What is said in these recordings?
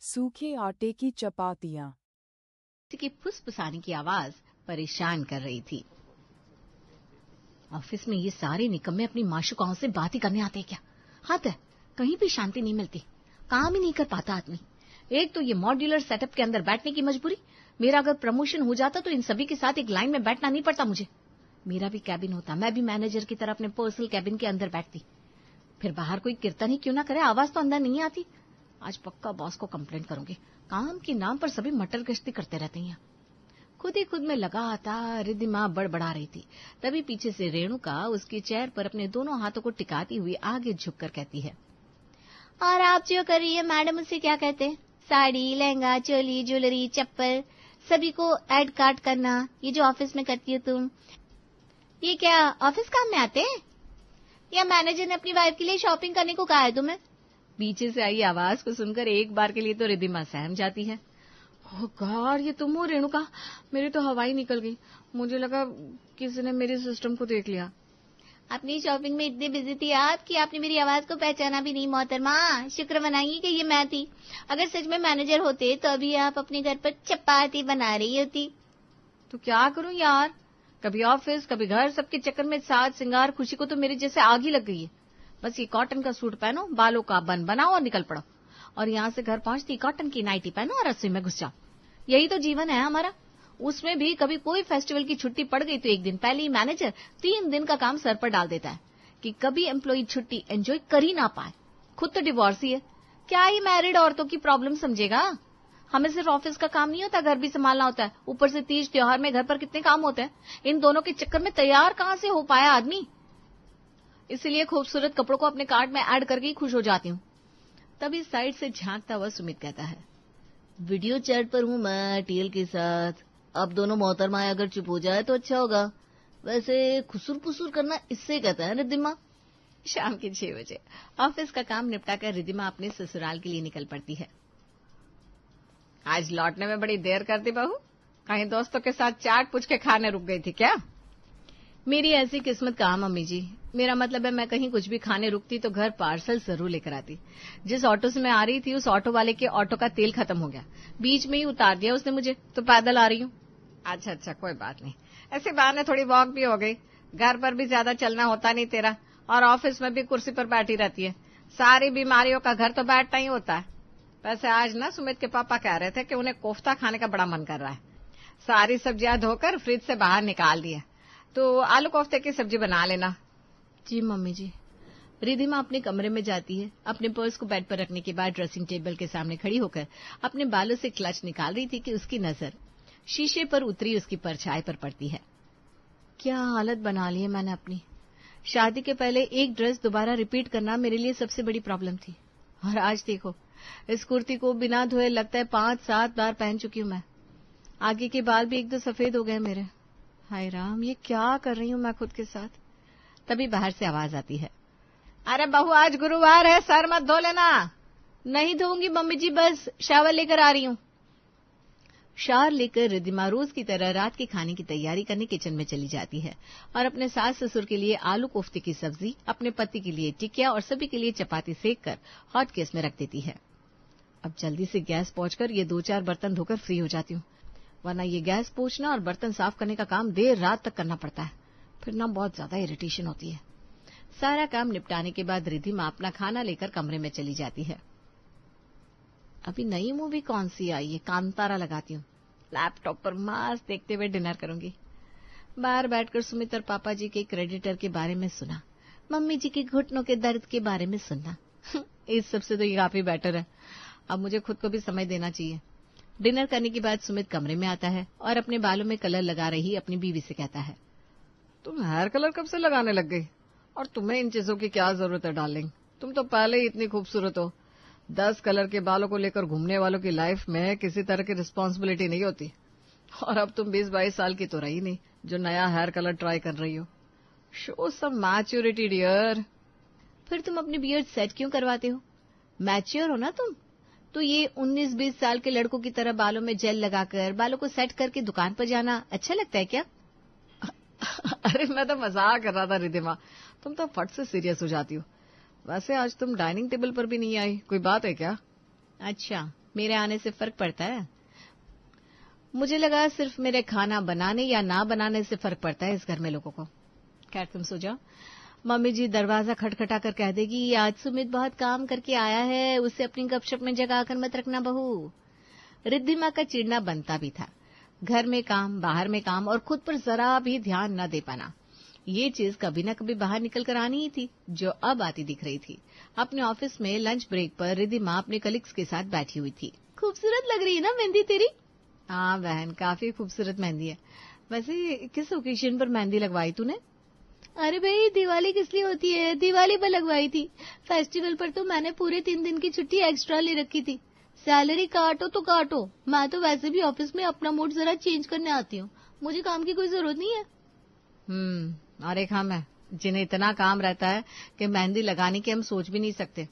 सूखे आटे की चपातियाँ। की फुसफुसाने की आवाज परेशान कर रही थी। ऑफिस में ये सारे निकम्मे अपनी माशुकाओं से बात ही करने आते क्या? हद है, कहीं भी शांति नहीं मिलती, काम ही नहीं कर पाता आदमी। एक तो ये मॉड्यूलर सेटअप के अंदर बैठने की मजबूरी, मेरा अगर प्रमोशन हो जाता तो इन सभी के साथ एक लाइन में बैठना नहीं पड़ता मुझे। मेरा भी कैबिन होता, मैं भी मैनेजर की तरह अपने पर्सनल कैबिन के अंदर बैठती। फिर बाहर कोई कीर्तन ही क्यों ना करे, आवाज तो अंदर नहीं आती। आज पक्का बॉस को कंप्लेंट करूंगी, काम के नाम पर सभी मटर गश्ती करते रहते हैं। खुद ही खुद में लगातार रिद्धिमा बड़बड़ा रही थी। तभी पीछे से रेणुका उसकी चेयर पर अपने दोनों हाथों को टिकाती हुई आगे झुककर कहती है, और आप जो कर रही है मैडम उसे क्या कहते हैं? साड़ी, लहंगा, चोली, ज्वेलरी, चप्पल, सभी को ऐड कार्ड करना, ये जो ऑफिस में करती हो तुम, ये क्या ऑफिस काम में आते हैं? या मैनेजर ने अपनी वाइफ के लिए शॉपिंग करने को कहा है तुम्हें? पीछे से आई आवाज को सुनकर एक बार के लिए तो रिद्धिमा सहम जाती है। ओह गॉड, ये तुम हो रेणुका? मेरी तो हवाई निकल गई, मुझे लगा किसी ने मेरे सिस्टम को देख लिया। अपनी शॉपिंग में इतनी बिजी थी आप कि आपने मेरी आवाज को पहचाना भी नहीं मोहतरमा। शुक्र मनाइए कि ये मैं थी, अगर सच में मैनेजर होते तो अभी आप अपने घर पर चपाती बना रही होती। तो क्या करूं यार, कभी ऑफिस कभी घर, सबके चक्कर में साज सिंगार खुशी को तो मेरे जैसे आग ही लग गई है। बस ये कॉटन का सूट पहनो, बालों का बन बनाओ और निकल पड़ो, और यहाँ से घर पहुंचती कॉटन की नाइटी पहनो और रस्सी में घुस जाओ। यही तो जीवन है हमारा। उसमें भी कभी कोई फेस्टिवल की छुट्टी पड़ गई तो एक दिन पहले ही मैनेजर 3 दिन का काम सर पर डाल देता है कि कभी एम्प्लॉई छुट्टी एंजॉय कर ही ना पाए। खुद तो डिवोर्सी है, क्या ही मैरिड औरतों की प्रॉब्लम समझेगा? हमें सिर्फ ऑफिस का काम नहीं होता, घर भी संभालना होता है। ऊपर से तीज त्योहार में घर पर कितने काम होते हैं, इन दोनों के चक्कर में तैयार कहाँ से हो पाया आदमी। इसलिए खूबसूरत कपड़ों को अपने कार्ड में ऐड करके ही खुश हो जाती हूँ। तभी साइड से झांकता हुआ सुमित कहता है, वीडियो चैट पर हूँ मैं टीएल के साथ, अब दोनों मोहतरमाएं अगर चुप हो जाए तो अच्छा होगा। वैसे खुसुर पुसुर करना इससे कहता है रिद्धिमा। शाम के 6 बजे ऑफिस का काम निपटाकर रिद्धिमा अपने ससुराल के लिए निकल पड़ती है। आज लौटने में बड़ी देर कर दी बहू, कहीं दोस्तों के साथ चाट पूछ के खाने रुक गई थी क्या? मेरी ऐसी किस्मत कहाँ मम्मी जी, मेरा मतलब है मैं कहीं कुछ भी खाने रुकती तो घर पार्सल जरूर लेकर आती। जिस ऑटो से मैं आ रही थी उस ऑटो वाले के ऑटो का तेल खत्म हो गया, बीच में ही उतार दिया उसने मुझे, तो पैदल आ रही हूँ। अच्छा, कोई बात नहीं, ऐसे बहाने थोड़ी वॉक भी हो गई। घर पर भी ज्यादा चलना होता नहीं तेरा, और ऑफिस में भी कुर्सी पर बैठी रहती है। सारी बीमारियों का घर तो बैठना ही होता है। वैसे आज ना सुमित के पापा कह रहे थे कि उन्हें कोफ्ता खाने का बड़ा मन कर रहा है। सारी सब्जियां धोकर फ्रिज से बाहर निकाल दी है, तो आलू कोफ्ते की सब्जी बना लेना। जी मम्मी जी। रिद्धिमा अपने कमरे में जाती है। अपने पर्स को बेड पर रखने के बाद ड्रेसिंग टेबल के सामने खड़ी होकर अपने बालों से क्लच निकाल रही थी कि उसकी नजर शीशे पर उतरी उसकी परछाई पर पड़ती है। क्या हालत बना ली है मैंने अपनी। शादी के पहले एक ड्रेस दोबारा रिपीट करना मेरे लिए सबसे बड़ी प्रॉब्लम थी, और आज देखो इस कुर्ती को बिना धोए लगता है 5-7 बार पहन चुकी हूं मैं। आगे के बाल भी 1-2 सफेद हो गए मेरे। हाय राम, ये क्या कर रही हूं मैं खुद के साथ। तभी बाहर से आवाज आती है, अरे बहू आज गुरुवार है, सर मत धो लेना। नहीं धोऊंगी मम्मी जी, बस शावर लेकर आ रही हूँ। शावर लेकर रिद्धिमा रोज की तरह रात के खाने की तैयारी करने किचन में चली जाती है और अपने सास ससुर के लिए आलू कोफ्ते की सब्जी, अपने पति के लिए टिकिया और सभी के लिए चपाती सेक कर हॉट केस में रख देती है। अब जल्दी से गैस पहुंचकर ये 2-4 बर्तन धोकर फ्री हो जाती हूँ, वरना ये गैस पोंछना और बर्तन साफ करने का काम देर रात तक करना पड़ता है, फिर ना बहुत ज्यादा इरिटेशन होती है। सारा काम निपटाने के बाद रिद्धिमा अपना खाना लेकर कमरे में चली जाती है। अभी नई मूवी कौन सी आई है, कांतारा लगाती हूँ, लैपटॉप पर मस्त देखते हुए डिनर करूंगी। बाहर बैठकर सुमित और पापा जी के क्रेडिटर के बारे में सुना, मम्मी जी के घुटनों के दर्द के बारे में सुना। इस सबसे तो ये काफी बेटर है। अब मुझे खुद को भी समय देना चाहिए। डिनर करने के बाद सुमित कमरे में आता है और अपने बालों में कलर लगा रही अपनी बीवी से कहता है, तुम हेयर कलर कब से लगाने लग गई, और तुम्हें इन चीजों की क्या जरूरत है डार्लिंग, तुम तो पहले ही इतनी खूबसूरत हो। 10 कलर के बालों को लेकर घूमने वालों की लाइफ में किसी तरह की रिस्पॉन्सिबिलिटी नहीं होती, और अब तुम 20-22 साल की तो रही नहीं जो नया हेयर कलर ट्राई कर रही हो। Show some maturity dear. फिर तुम अपनी बियर्ड सेट क्यों करवाते हो? मैच्योर हो ना तुम, तो ये 19-20 साल के लड़कों की तरह बालों में जेल लगाकर बालों को सेट करके दुकान पर जाना अच्छा लगता है क्या? अरे मैं तो मजाक कर रहा था रिद्धिमा, तुम तो फट से सीरियस हो जाती हो। वैसे आज तुम डाइनिंग टेबल पर भी नहीं आई, कोई बात है क्या? अच्छा, मेरे आने से फर्क पड़ता है? मुझे लगा सिर्फ मेरे खाना बनाने या ना बनाने से फर्क पड़ता है इस घर में लोगों को। खैर तुम सो जाओ। मम्मी जी दरवाजा खटखटा कर कह देगी, आज सुमित बहुत काम करके आया है, उसे अपनी गपशप में जगा कर मत रखना बहू। रिद्धिमा का चिढ़ना बनता भी था। घर में काम, बाहर में काम और खुद पर जरा भी ध्यान न दे पाना, ये चीज कभी न कभी बाहर निकल कर आनी ही थी, जो अब आती दिख रही थी। अपने ऑफिस में लंच ब्रेक पर रिद्धिमा अपने कलीग्स के साथ बैठी हुई थी। खूबसूरत लग रही है ना मेहंदी तेरी? हाँ बहन, काफी खूबसूरत मेहंदी है। वैसे किस ओकेजन पर मेहंदी लगवाई तूने? अरे भाई, दिवाली किस लिए होती है, दिवाली पर लगवाई थी। फेस्टिवल पर तो मैंने पूरे 3 दिन की छुट्टी एक्स्ट्रा ले रखी थी। सैलरी काटो तो काटो, मैं तो वैसे भी ऑफिस में अपना मूड जरा चेंज करने आती हूँ, मुझे काम की कोई जरूरत नहीं है। और एक हम है जिन्हें इतना काम रहता है कि मेहंदी लगाने की हम सोच भी नहीं सकते।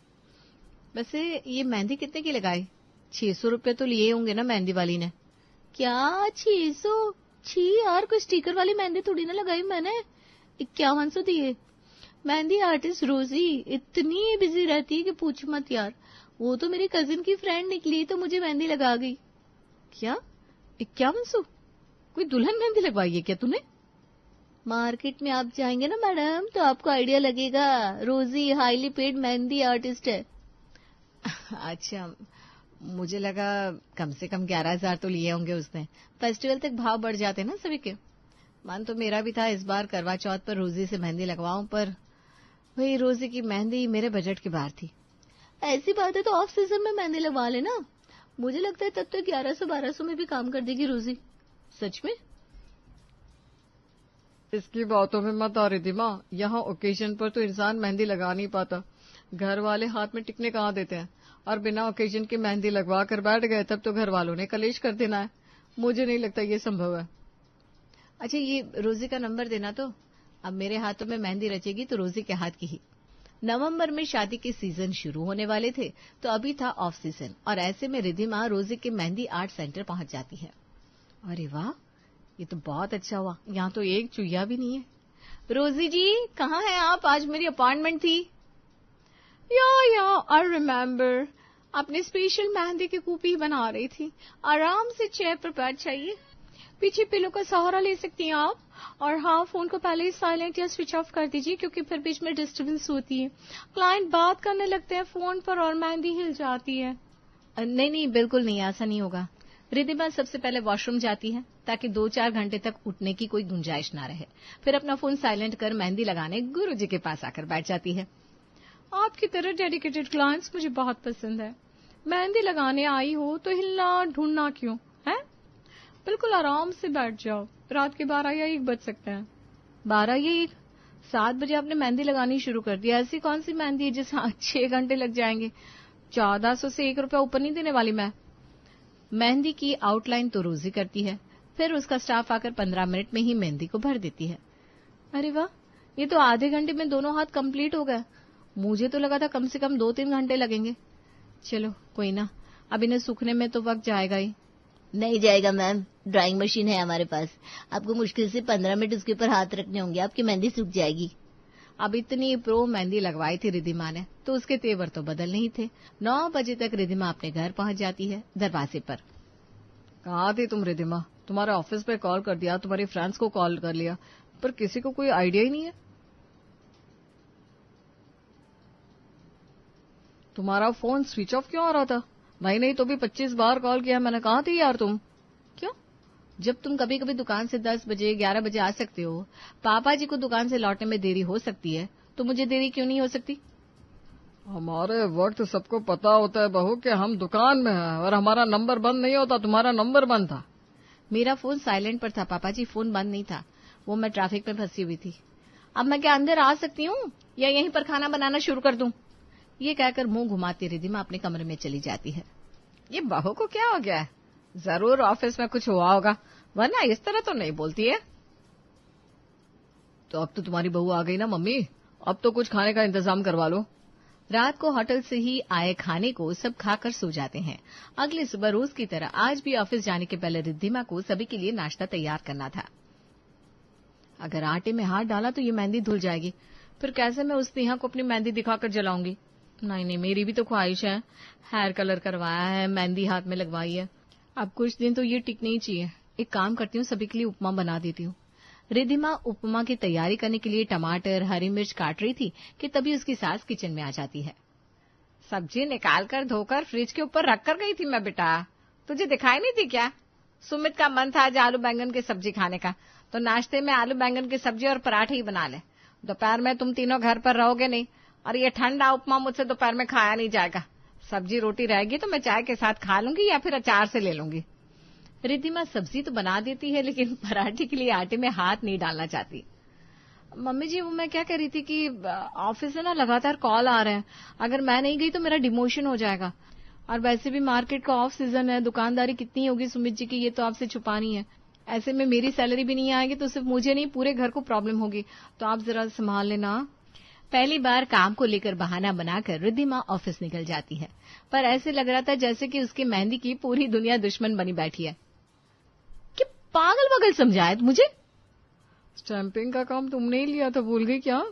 वैसे ये मेहंदी कितने की लगाई? 600 रुपये तो लिए होंगे ना मेहंदी वाली ने? क्या 600? छी यार, कोई स्टिकर वाली मेहंदी थोड़ी ना लगाई मैंने। 5100 दिए। मेहंदी आर्टिस्ट रोजी इतनी बिजी रहती है कि पूछ मत यार। वो तो मेरी कजिन की फ्रेंड निकली तो मुझे मेहंदी लगा गई। क्या 5100? कोई दुल्हन मेहंदी लगवाई है क्या तूने? मार्केट में आप जाएंगे ना मैडम तो आपको आइडिया लगेगा। रोजी हाईली पेड मेहंदी आर्टिस्ट है। अच्छा, मुझे लगा कम से कम 11,000 तो लिए होंगे उसने। फेस्टिवल तक भाव बढ़ जाते ना सभी के। मन तो मेरा भी था इस बार करवा चौथ पर रोजी से मेहंदी लगवाऊं, पर वही रोजी की मेहंदी मेरे बजट के बाहर थी। ऐसी बात है तो ऑफ सीजन में मेहंदी लगवा लेना। मुझे लगता है तब तो 1100-1200 में भी काम कर देगी रोजी। सच में? इसकी बातों में मत आ रिद्धिमा, यहाँ ओकेजन पर तो इंसान मेहंदी लगा नहीं पाता। घर वाले हाथ में टिकने कहाँ देते हैं, और बिना ओकेजन की मेहंदी लगवा कर बैठ गए तब तो घर वालों ने कलेश कर देना है। मुझे नहीं लगता ये संभव है। अच्छा, ये रोजी का नंबर देना। तो अब मेरे हाथों में मेहंदी रचेगी तो रोजी के हाथ की ही। नवंबर में शादी के सीजन शुरू होने वाले थे तो अभी था ऑफ सीजन, और ऐसे में रिद्धिमा रोजी के मेहंदी आर्ट सेंटर पहुंच जाती है। अरे वाह, ये तो बहुत अच्छा हुआ, यहाँ तो एक चुईया भी नहीं है। रोजी जी कहाँ हैं आप? आज मेरी अपॉइंटमेंट थी। या आई रिमेम्बर, अपनी स्पेशल मेहंदी की कॉपी बना रही थी। आराम से चेयर पर बैठ जाइए, पीछे पिलो का सहारा ले सकती हैं आप। और हाँ, फोन को पहले ही साइलेंट या स्विच ऑफ कर दीजिए, क्योंकि फिर बीच में डिस्टर्बेंस होती है। क्लाइंट बात करने लगते हैं फोन पर और मेहंदी हिल जाती है। नहीं, बिल्कुल नहीं, ऐसा नहीं होगा। रिद्धिमा सबसे पहले वॉशरूम जाती है ताकि 2-4 घंटे तक उठने की कोई गुंजाइश ना रहे। फिर अपना फोन साइलेंट कर मेहंदी लगाने गुरुजी के पास आकर बैठ जाती है। आपकी तरह डेडिकेटेड क्लाइंट्स मुझे बहुत पसंद है। मेहंदी लगाने आई हो तो हिलना ढूंढना क्यों है? बिल्कुल आराम से बैठ जाओ। रात के 12 या 1 बज सकते हैं। 12 या 1? 7 बजे आपने मेहंदी लगानी शुरू कर दी। ऐसी कौन सी मेहंदी है जिसे 6 घंटे लग जाएंगे? 1400 से 1 रुपया ऊपर नहीं देने वाली मैं। मेहंदी की आउटलाइन तो रोजी करती है, फिर उसका स्टाफ आकर 15 मिनट में ही मेहंदी को भर देती है। अरे वाह, ये तो आधे घंटे में दोनों हाथ कंप्लीट हो गए। मुझे तो लगा था कम से कम 2-3 घंटे लगेंगे। चलो कोई ना, अब इन्हें सूखने में तो वक्त जाएगा ही। नहीं जाएगा मैम, ड्राइंग मशीन है हमारे पास। आपको मुश्किल से 15 मिनट उसके ऊपर हाथ रखने होंगे, आपकी मेहंदी सूख जाएगी। अब इतनी प्रो मेहंदी लगवाई थी रिद्धिमा ने तो उसके तेवर तो बदल नहीं थे। 9 बजे तक रिद्धिमा अपने घर पहुंच जाती है। दरवाजे पर, कहाँ थी तुम रिद्धिमा? तुम्हारे ऑफिस पे कॉल कर दिया, तुम्हारी फ्रेंड्स को कॉल कर लिया, पर किसी को कोई आइडिया ही नहीं है। तुम्हारा फोन स्विच ऑफ क्यों आ रहा था? नहीं तो भी 25 बार कॉल किया मैंने। कहाँ थी यार तुम? क्यों? जब तुम कभी कभी दुकान से 10 बजे 11 बजे आ सकते हो, पापा जी को दुकान से लौटने में देरी हो सकती है, तो मुझे देरी क्यों नहीं हो सकती? हमारे वक्त सबको पता होता है बहू कि हम दुकान में हैं, और हमारा नंबर बंद नहीं होता। तुम्हारा नंबर बंद था। मेरा फोन साइलेंट पर था पापा जी, फोन बंद नहीं था। वो मैं ट्रैफिक में फंसी हुई थी। अब मैं क्या अंदर आ सकती हूँ या यहीं पर खाना बनाना शुरू कर दूं? ये कहकर मुंह घुमाती रिद्धिमा अपने कमरे में चली जाती है। ये बहू को क्या हो गया है? जरूर ऑफिस में कुछ हुआ होगा, वरना इस तरह तो नहीं बोलती है। तो अब तो तुम्हारी बहू आ गई ना मम्मी, अब तो कुछ खाने का इंतजाम करवा लो। रात को होटल से ही आए खाने को सब खाकर सो जाते हैं। अगले सुबह रोज की तरह आज भी ऑफिस जाने के पहले रिद्धिमा को सभी के लिए नाश्ता तैयार करना था। अगर आटे में हाथ डाला तो ये मेहंदी धुल जाएगी, फिर कैसे मैं उस नेहा को अपनी मेहंदी दिखाकर जलाऊंगी? नहीं नहीं, मेरी भी तो ख्वाहिश है। हेयर कलर करवाया है, मेहंदी हाथ में लगवाई है। अब कुछ दिन तो ये टिकनी ही चाहिए। एक काम करती हूँ, सभी के लिए उपमा बना देती हूँ। रिद्धिमा उपमा की तैयारी करने के लिए टमाटर हरी मिर्च काट रही थी कि तभी उसकी सास किचन में आ जाती है। सब्जी निकाल कर धोकर फ्रिज के ऊपर रख कर गई थी मैं बेटा, तुझे दिखाई नहीं थी क्या? सुमित का मन था आज आलू बैंगन की सब्जी खाने का, तो नाश्ते में आलू बैंगन की सब्जी और पराठे ही बना ले। दोपहर में तुम तीनों घर पर रहोगे नहीं, और ये ठंडा उपमा मुझसे दोपहर में खाया नहीं जाएगा। सब्जी रोटी रहेगी तो मैं चाय के साथ खा लूंगी या फिर अचार से ले लूंगी। रिद्धिमा सब्जी तो बना देती है, लेकिन पराठे के लिए आटे में हाथ नहीं डालना चाहती। मम्मी जी, वो मैं क्या कह रही थी कि ऑफिस से ना लगातार कॉल आ रहे हैं, अगर मैं नहीं गई तो मेरा डिमोशन हो जाएगा। और वैसे भी मार्केट का ऑफ सीजन है, दुकानदारी कितनी होगी सुमित जी की, ये तो आपसे छुपानी है। ऐसे में मेरी सैलरी भी नहीं आएगी तो सिर्फ मुझे नहीं पूरे घर को प्रॉब्लम होगी, तो आप जरा संभाल लेना। पहली बार काम को लेकर बहाना बनाकर रिद्धिमा ऑफिस निकल जाती है, पर ऐसे लग रहा था जैसे कि उसकी मेहंदी की पूरी दुनिया दुश्मन बनी बैठी है। कि पागल वगल समझाए मुझे? स्टैंपिंग का काम तुमने ही लिया था, भूल गई क्या?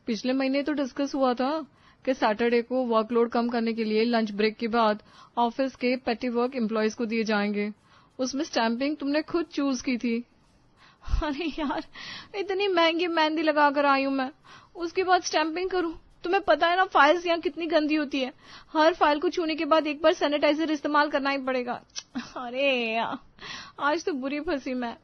पिछले महीने तो डिस्कस हुआ था कि सैटरडे को वर्कलोड कम करने के लिए लंच ब्रेक के बाद ऑफिस के पेटी वर्क एम्प्लॉयज को दिए जाएंगे। उसमें स्टैंपिंग तुमने खुद चूज की थी। अरे यार, इतनी महंगी मेहंदी लगाकर आई हूं मैं, उसके बाद स्टैंपिंग करूं? तुम्हें पता है ना फाइल्स यहाँ कितनी गंदी होती है, हर फाइल को छूने के बाद एक बार सैनिटाइजर इस्तेमाल करना ही पड़ेगा। अरे यार, आज तो बुरी फंसी मैं।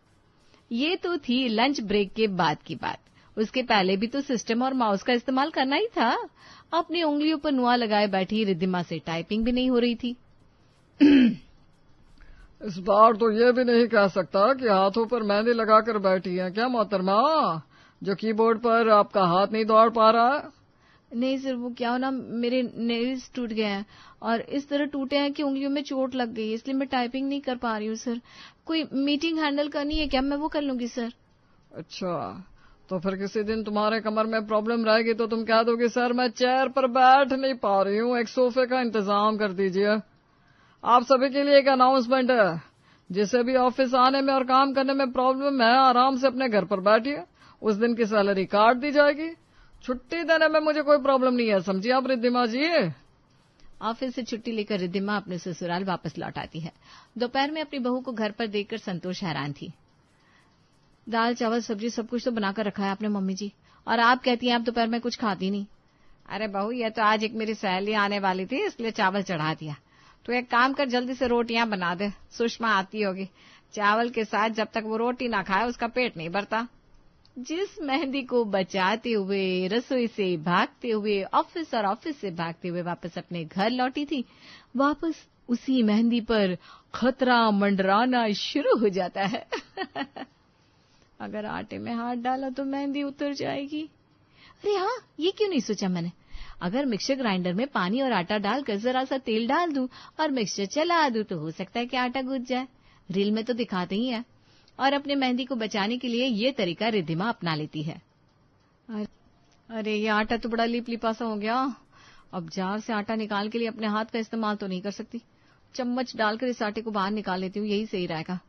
ये तो थी लंच ब्रेक के बाद की बात। उसके पहले भी तो सिस्टम और माउस का इस्तेमाल करना ही था। अपनी उंगलियों पर नुआ लगाए बैठी रिद्धिमा से टाइपिंग भी नहीं हो रही थी। इस बार तो ये भी नहीं कह सकता कि हाथों पर मेहंदी लगाकर बैठी है क्या मोहतरमा, जो कीबोर्ड पर आपका हाथ नहीं दौड़ पा रहा है? नहीं सर, वो क्या हो ना, मेरे नेल्स टूट गए हैं और इस तरह टूटे हैं कि उंगलियों में चोट लग गई, इसलिए मैं टाइपिंग नहीं कर पा रही हूँ सर। कोई मीटिंग हैंडल करनी है क्या? मैं वो कर लूंगी सर। अच्छा, तो फिर किसी दिन तुम्हारे कमर में प्रॉब्लम रहेगी तो तुम कह दोगे सर मैं चेयर पर बैठ नहीं पा रही हूँ, एक सोफे का इंतजाम कर दीजिए। आप सभी के लिए एक अनाउंसमेंट है, जिसे भी ऑफिस आने में और काम करने में प्रॉब्लम है आराम से अपने घर पर बैठिए, उस दिन की सैलरी काट दी जाएगी। छुट्टी देने में मुझे कोई प्रॉब्लम नहीं है, समझिए आप रिद्धिमा जी। ऑफिस से छुट्टी लेकर रिद्धिमा अपने ससुराल वापस लौट आती है। दोपहर में अपनी बहू को घर पर देखकर संतोष हैरान थी। दाल चावल सब्जी सब कुछ तो बनाकर रखा है आपने मम्मी जी, और आप कहती हैं आप दोपहर में कुछ खाती नहीं। अरे बहू, ये तो आज एक मेरी सहेली आने वाली थी इसलिए चावल चढ़ा दिया। तो एक काम कर, जल्दी से रोटियां बना दे, सुषमा आती होगी। चावल के साथ जब तक वो रोटी ना खाए उसका पेट नहीं भरता। जिस मेहंदी को बचाते हुए रसोई से भागते हुए ऑफिस और ऑफिस से भागते हुए वापस अपने घर लौटी थी, वापस उसी मेहंदी पर खतरा मंडराना शुरू हो जाता है। अगर आटे में हाथ डाला तो मेहंदी उतर जाएगी। अरे हाँ, ये क्यों नहीं सोचा मैंने? अगर मिक्सर ग्राइंडर में पानी और आटा डालकर जरा सा तेल डाल दूं और मिक्सर चला दूं तो हो सकता है कि आटा गूंथ जाए। रील में तो दिखाते ही है। और अपने मेहंदी को बचाने के लिए ये तरीका रिद्धिमा अपना लेती है। अरे ये आटा तो बड़ा लिपलिपा सा हो गया। अब जार से आटा निकाल के लिए अपने हाथ का इस्तेमाल तो नहीं कर सकती, चम्मच डालकर इस आटे को बाहर निकाल लेती हूँ, यही सही रहेगा।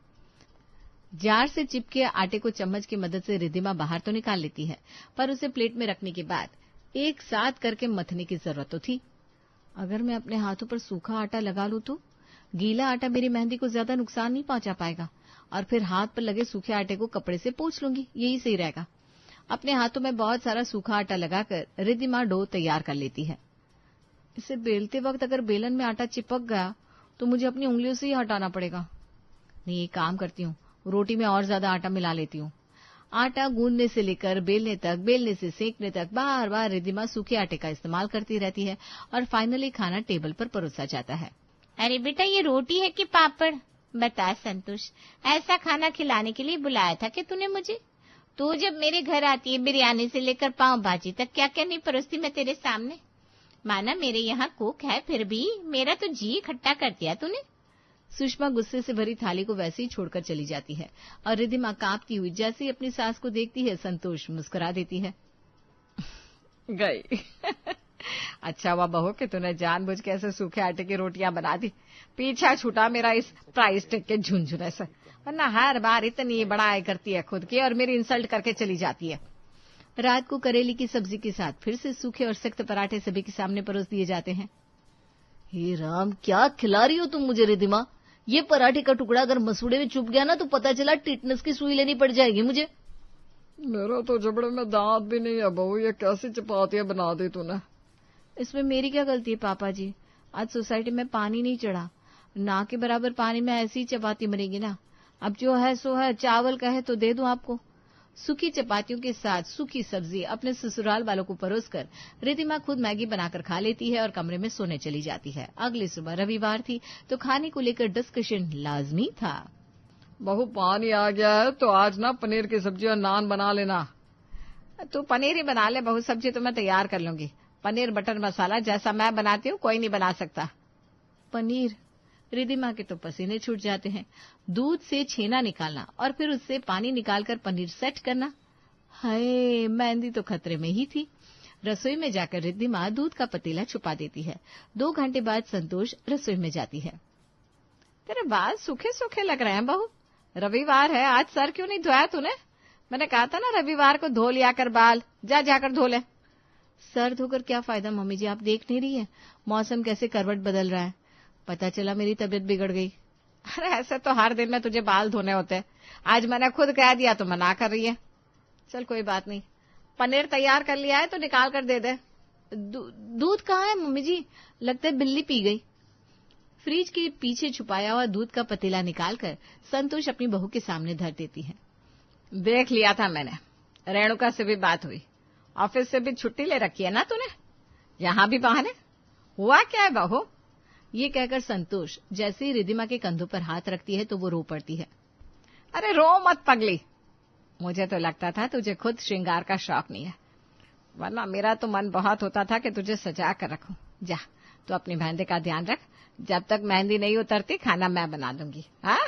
जार से चिपके आटे को चम्मच की मदद से रिद्धिमा बाहर तो निकाल लेती है, पर उसे प्लेट में रखने के बाद एक साथ करके मथने की जरूरत तो थी। अगर मैं अपने हाथों पर सूखा आटा लगा लूं तो गीला आटा मेरी मेहंदी को ज्यादा नुकसान नहीं पहुंचा पाएगा, और फिर हाथ पर लगे सूखे आटे को कपड़े से पोंछ लूंगी, यही सही रहेगा। अपने हाथों में बहुत सारा सूखा आटा लगाकर रिद्धिमा डो तैयार कर लेती है। इसे बेलते वक्त अगर बेलन में आटा चिपक गया तो मुझे अपनी उंगलियों से ही हटाना पड़ेगा। नहीं, एक काम करती हूँ, रोटी में और ज्यादा आटा मिला लेती हूँ। आटा गूंदने से लेकर बेलने तक, बेलने से सेकने तक बार बार रिद्धिमा सूखे आटे का इस्तेमाल करती रहती है और फाइनली खाना टेबल पर परोसा जाता है। अरे बेटा, ये रोटी है कि पापड़? बता संतोष, ऐसा खाना खिलाने के लिए बुलाया था कि तूने मुझे? तू जब मेरे घर आती है बिरयानी से लेकर पाव भाजी तक क्या क्या नहीं परोसती मैं तेरे सामने। माना मेरे यहाँ कुक है, फिर भी मेरा तो जी खट्टा कर दिया तूने। सुषमा गुस्से से भरी थाली को वैसे ही छोड़कर चली जाती है और रिद्धिमा कांपती हुई जैसे ही अपनी सास को देखती है संतोष मुस्कुरा देती है। गई। अच्छा हुआ बहू कि तूने जानबूझ के ऐसे सूखे आटे की रोटियां बना दी, पीछा छूटा मेरा इस प्राइस टैग के झुंझुने से, वरना हर बार इतनी बड़ाई करती है खुद की और मेरी इंसल्ट करके चली जाती है। रात को करेली की सब्जी के साथ फिर से सूखे और सख्त पराठे सभी के सामने परोस दिए जाते हैं। हे राम, क्या खिला रही हो तुम मुझे रिद्धिमा? ये पराठे का टुकड़ा अगर मसूड़े में चुप गया ना तो पता चला टिटनेस की सुई लेनी पड़ जाएगी मुझे। मेरा तो जबड़े में दांत भी नहीं है बहू, ये कैसी चपातियां बना दी तूने? इसमें मेरी क्या गलती है पापा जी? आज सोसाइटी में पानी नहीं चढ़ा, ना के बराबर पानी में ऐसी ही चपाती मरेगी ना। अब जो है सो है, चावल कहे तो दे दूं आपको। सूखी चपातियों के साथ सूखी सब्जी अपने ससुराल वालों को परोसकर रिद्धिमा खुद मैगी बनाकर खा लेती है और कमरे में सोने चली जाती है। अगली सुबह रविवार थी तो खाने को लेकर डिस्कशन लाजमी था। बहू पानी आ गया है तो आज ना पनीर की सब्जी और नान बना लेना। तू पनीर ही बना ले बहू, सब्जी तो मैं तैयार कर लूंगी। पनीर बटर मसाला जैसा मैं बनाती हूँ कोई नहीं बना सकता। पनीर? रिद्धिमा के तो पसीने छूट जाते हैं। दूध से छेना निकालना और फिर उससे पानी निकालकर पनीर सेट करना। हाय, मेहंदी तो खतरे में ही थी। रसोई में जाकर रिद्धिमा दूध का पतीला छुपा देती है। 2 घंटे बाद संतोष रसोई में जाती है। तेरे बाल सूखे सूखे लग रहे हैं बहू, रविवार है, आज सर क्यों नहीं धोया तूने? मैंने कहा था ना रविवार को धो लिया कर बाल, जा जाकर धो ले। सर धोकर क्या फायदा मम्मी जी, आप देख नहीं रही है मौसम कैसे करवट बदल रहा है। पता चला मेरी तबीयत बिगड़ गई। अरे ऐसे तो हर दिन में तुझे बाल धोने होते हैं, आज मैंने खुद कह दिया तो मना कर रही है। चल कोई बात नहीं, पनीर तैयार कर लिया है तो निकाल कर दे दे। दूध कहाँ है मम्मी जी? लगता है बिल्ली पी गई। फ्रिज के पीछे छुपाया हुआ दूध का पतीला निकालकर संतोष अपनी बहू के सामने धर देती है। देख लिया था मैंने, रेणुका से भी बात हुई, ऑफिस से भी छुट्टी ले रखी है ना तूने, यहाँ भी बहाने। हुआ क्या है बहू? ये कहकर संतोष जैसे ही रिद्धिमा के कंधों पर हाथ रखती है तो वो रो पड़ती है। अरे रो मत पगली, मुझे तो लगता था तुझे खुद श्रृंगार का शौक नहीं है, वरना मेरा तो मन बहुत होता था कि तुझे सजा कर रखूं। जा, तो अपनी मेहंदी का ध्यान रख, जब तक मेहंदी नहीं उतरती खाना मैं बना दूंगी। हाँ।